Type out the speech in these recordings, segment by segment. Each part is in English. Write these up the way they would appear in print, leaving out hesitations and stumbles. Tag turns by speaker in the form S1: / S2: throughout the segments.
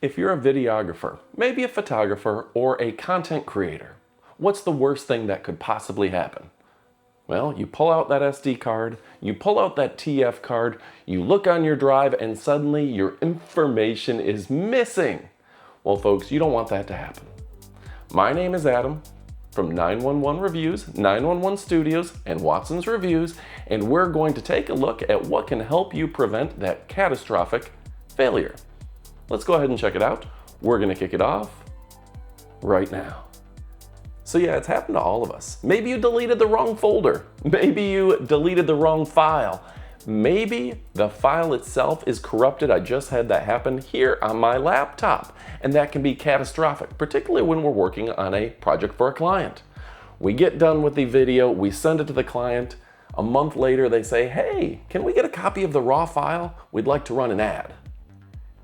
S1: If you're a videographer, maybe a photographer, or a content creator, what's the worst thing that could possibly happen? Well, you pull out that SD card, you pull out that TF card, you look on your drive, and suddenly your information is missing. Well, folks, you don't want that to happen. My name is Adam from 911 Reviews, 911 Studios, and Watson's Reviews, and we're going to take a look at what can help you prevent that catastrophic failure. Let's go ahead and check it out. We're going to kick it off right now. So yeah, it's happened to all of us. Maybe you deleted the wrong folder. Maybe you deleted the wrong file. Maybe the file itself is corrupted. I just had that happen here on my laptop, and that can be catastrophic, particularly when we're working on a project for a client. We get done with the video, we send it to the client. A month later, they say, hey, can we get a copy of the raw file? We'd like to run an ad.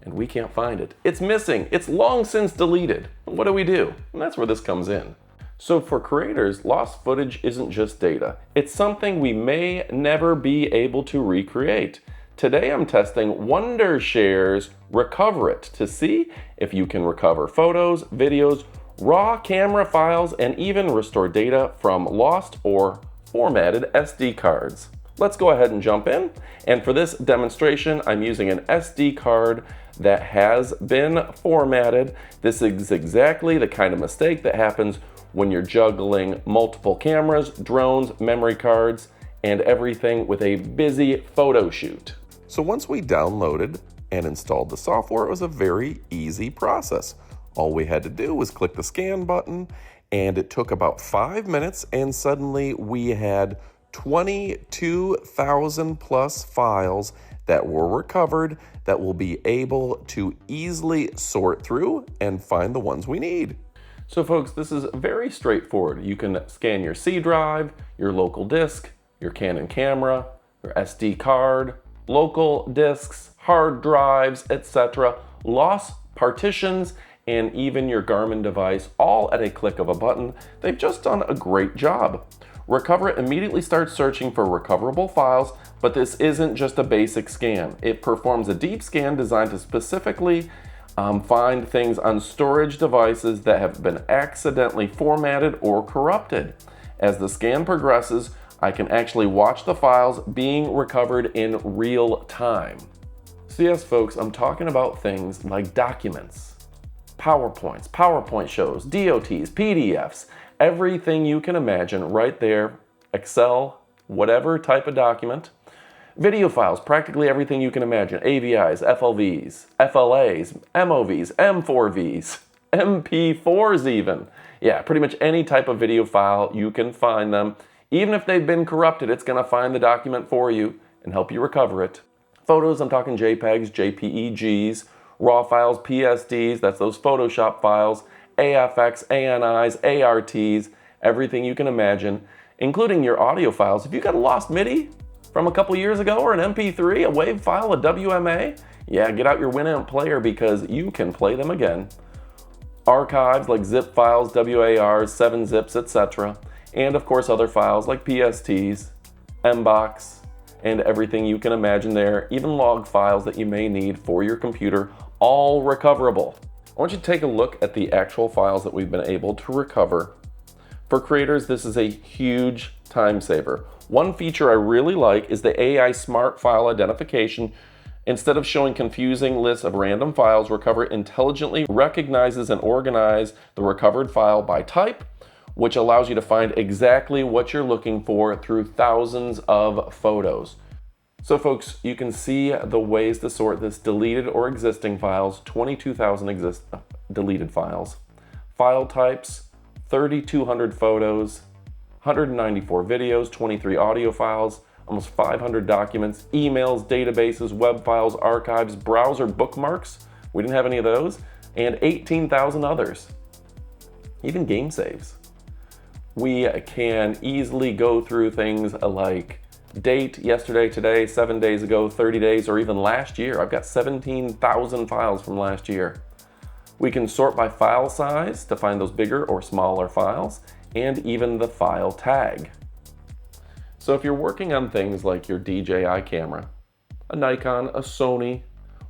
S1: And we can't find it. It's missing. It's long since deleted. What do we do? And that's where this comes in. So for creators, lost footage isn't just data. It's something we may never be able to recreate. Today I'm testing Wondershare's Recoverit to see if you can recover photos, videos, raw camera files, and even restore data from lost or formatted SD cards. Let's go ahead and jump in. And for this demonstration, I'm using an SD card that has been formatted. This is exactly the kind of mistake that happens when you're juggling multiple cameras, drones, memory cards, and everything with a busy photo shoot. So once we downloaded and installed the software, it was a very easy process. All we had to do was click the scan button, and it took about 5 minutes, and suddenly we had 22,000 plus files that were recovered that we'll be able to easily sort through and find the ones we need. So folks, this is very straightforward. You can scan your C drive, your local disk, your Canon camera, your SD card, local disks, hard drives, etc., lost partitions, and even your Garmin device, all at a click of a button. They've just done a great job. Recoverit immediately starts searching for recoverable files, but this isn't just a basic scan. It performs a deep scan designed to specifically find things on storage devices that have been accidentally formatted or corrupted. As the scan progresses, I can actually watch the files being recovered in real time. So yes, folks, I'm talking about things like documents, PowerPoints, PowerPoint shows, DOTs, PDFs, everything you can imagine right there, Excel, whatever type of document. Video files, practically everything you can imagine, AVIs, FLVs, FLAs, MOVs, M4Vs, MP4s even. Yeah, pretty much any type of video file, you can find them. Even if they've been corrupted, it's gonna find the document for you and help you recover it. Photos, I'm talking JPEGs, JPEGs, raw files, PSDs, that's those Photoshop files, AFX, ANIs, ARTs, everything you can imagine, including your audio files. If you got a lost MIDI from a couple years ago, or an MP3, a WAV file, a WMA, yeah, get out your Winamp player because you can play them again. Archives like zip files, WARs, 7-zips, etc. And of course other files like PSTs, Mbox, and everything you can imagine there, even log files that you may need for your computer, all recoverable. I want you to take a look at the actual files that we've been able to recover. For creators, this is a huge time saver. One feature I really like is the AI Smart File Identification. Instead of showing confusing lists of random files, Recoverit intelligently recognizes and organizes the recovered file by type, which allows you to find exactly what you're looking for through thousands of photos. So folks, you can see the ways to sort this: deleted or existing files, 22,000 deleted files, file types, 3,200 photos, 194 videos, 23 audio files, almost 500 documents, emails, databases, web files, archives, browser bookmarks, we didn't have any of those, and 18,000 others, even game saves. We can easily go through things like date, yesterday, today, 7 days ago, 30 days, or even last year. I've got 17,000 files from last year. We can sort by file size to find those bigger or smaller files, and even the file tag. So if you're working on things like your DJI camera, a Nikon, a Sony,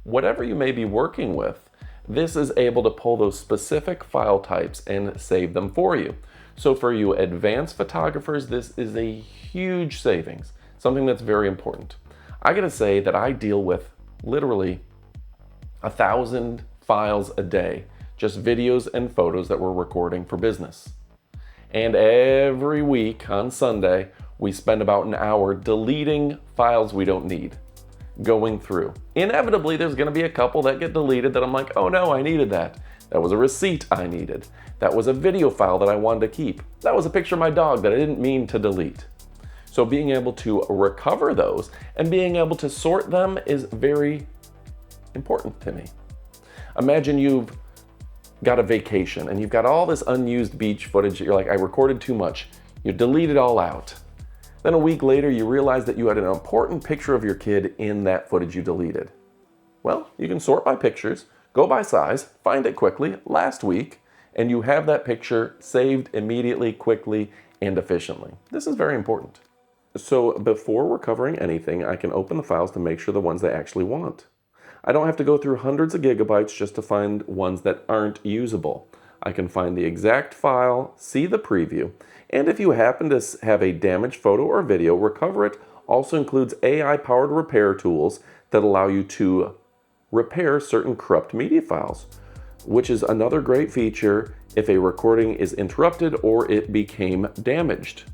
S1: whatever you may be working with, this is able to pull those specific file types and save them for you. So for you advanced photographers, this is a huge savings, something that's very important. I gotta say that I deal with literally 1,000 files a day, just videos and photos that we're recording for business. And every week on Sunday, we spend about an hour deleting files we don't need, going through. Inevitably, there's gonna be a couple that get deleted that I'm like, oh no, I needed that. That was a receipt I needed. That was a video file that I wanted to keep. That was a picture of my dog that I didn't mean to delete. So being able to recover those and being able to sort them is very important to me. Imagine you've got a vacation and you've got all this unused beach footage. You're like, I recorded too much. You delete it all out. Then a week later, you realize that you had an important picture of your kid in that footage you deleted. Well, you can sort by pictures, go by size, find it quickly, last week, and you have that picture saved immediately, quickly, and efficiently. This is very important. So before recovering anything, I can open the files to make sure the ones I actually want. I don't have to go through hundreds of gigabytes just to find ones that aren't usable. I can find the exact file, see the preview, and if you happen to have a damaged photo or video, Recoverit also includes AI-powered repair tools that allow you to repair certain corrupt media files, which is another great feature if a recording is interrupted or it became damaged.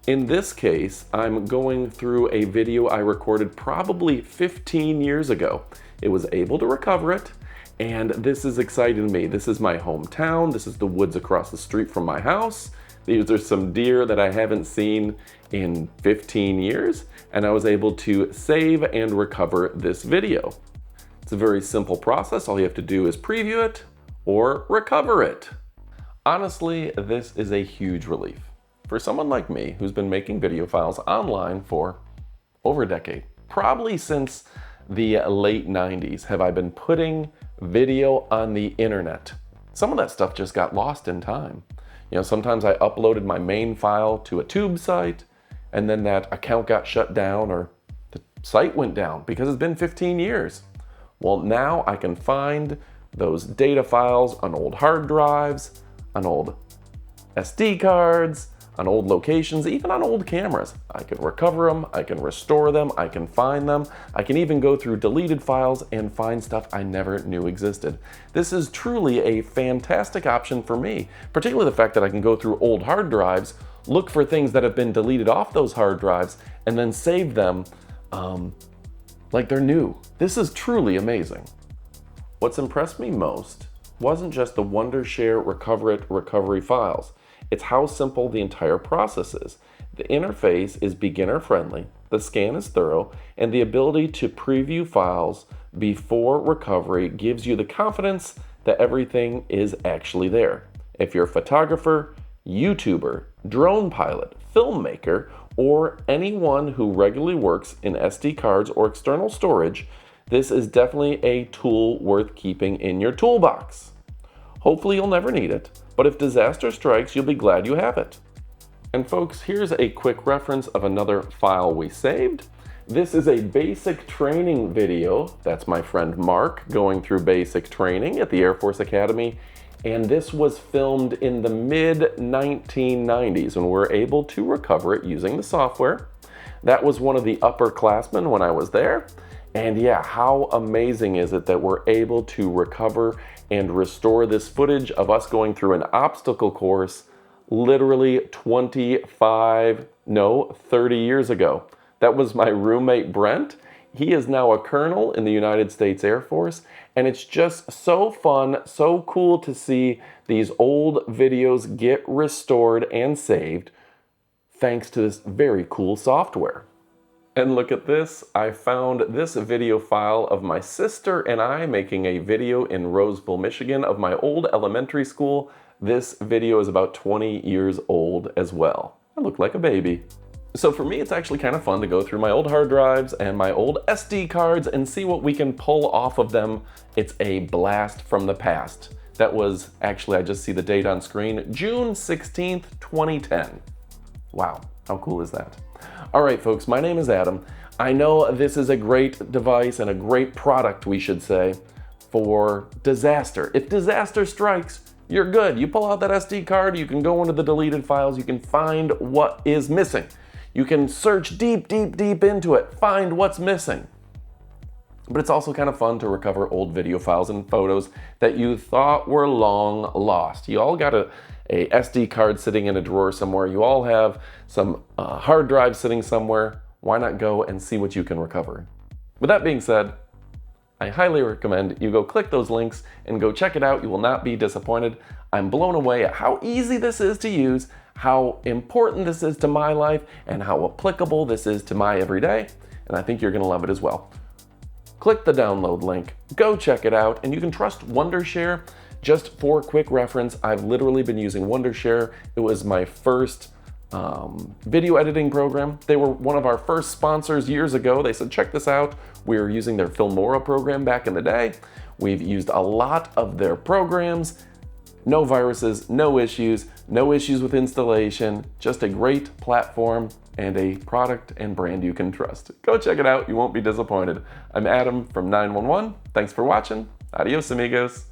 S1: In this case, I'm going through a video I recorded probably 15 years ago. It was able to recover it, and this is exciting to me. This is my hometown. This is the woods across the street from my house. These are some deer that I haven't seen in 15 years, and I was able to save and recover this video. It's a very simple process. All you have to do is preview it or recover it. Honestly, this is a huge relief. For someone like me who's been making video files online for over a decade, probably since the late 90s have I been putting video on the internet. Some of that stuff just got lost in time. You know, sometimes I uploaded my main file to a tube site and then that account got shut down or the site went down because it's been 15 years. Well, now I can find those data files on old hard drives, on old SD cards, on old locations, even on old cameras. I can recover them, I can restore them, I can find them. I can even go through deleted files and find stuff I never knew existed. This is truly a fantastic option for me, particularly the fact that I can go through old hard drives, look for things that have been deleted off those hard drives, and then save them like they're new. This is truly amazing. What's impressed me most wasn't just the Wondershare Recoverit recovery files. It's how simple the entire process is. The interface is beginner friendly, the scan is thorough, and the ability to preview files before recovery gives you the confidence that everything is actually there. If you're a photographer, YouTuber, drone pilot, filmmaker, or anyone who regularly works in SD cards or external storage, this is definitely a tool worth keeping in your toolbox. Hopefully you'll never need it, but if disaster strikes, you'll be glad you have it. And folks, here's a quick reference of another file we saved. This is a basic training video. That's my friend Mark going through basic training at the Air Force Academy. And this was filmed in the mid-1990s and we're able to recover it using the software. That was one of the upperclassmen when I was there. And yeah, how amazing is it that we're able to recover and restore this footage of us going through an obstacle course literally 30 years ago. That was my roommate Brent. He is now a colonel in the United States Air Force, and it's just so fun, so cool to see these old videos get restored and saved thanks to this very cool software. And look at this, I found this video file of my sister and I making a video in Roseville, Michigan of my old elementary school. This video is about 20 years old as well. I look like a baby. So for me, it's actually kind of fun to go through my old hard drives and my old SD cards and see what we can pull off of them. It's a blast from the past. That was actually, I just see the date on screen, June 16th, 2010. Wow, how cool is that? All right, folks, my name is Adam. I know this is a great device and a great product, we should say, for disaster. If disaster strikes, you're good. You pull out that SD card, you can go into the deleted files, you can find what is missing. You can search deep, deep, deep into it, find what's missing. But it's also kind of fun to recover old video files and photos that you thought were long lost. You all got a SD card sitting in a drawer somewhere. You all have some hard drive sitting somewhere. Why not go and see what you can recover? With that being said, I highly recommend you go click those links and go check it out. You will not be disappointed. I'm blown away at how easy this is to use, how important this is to my life, and how applicable this is to my everyday. And I think you're gonna love it as well. Click the download link, go check it out, and you can trust Wondershare. Just for quick reference, I've literally been using Wondershare. It was my first video editing program. They were one of our first sponsors years ago. They said, check this out. We were using their Filmora program back in the day. We've used a lot of their programs. No viruses, no issues with installation, just a great platform and a product and brand you can trust. Go check it out, you won't be disappointed. I'm Adam from 911. Thanks for watching. Adios, amigos.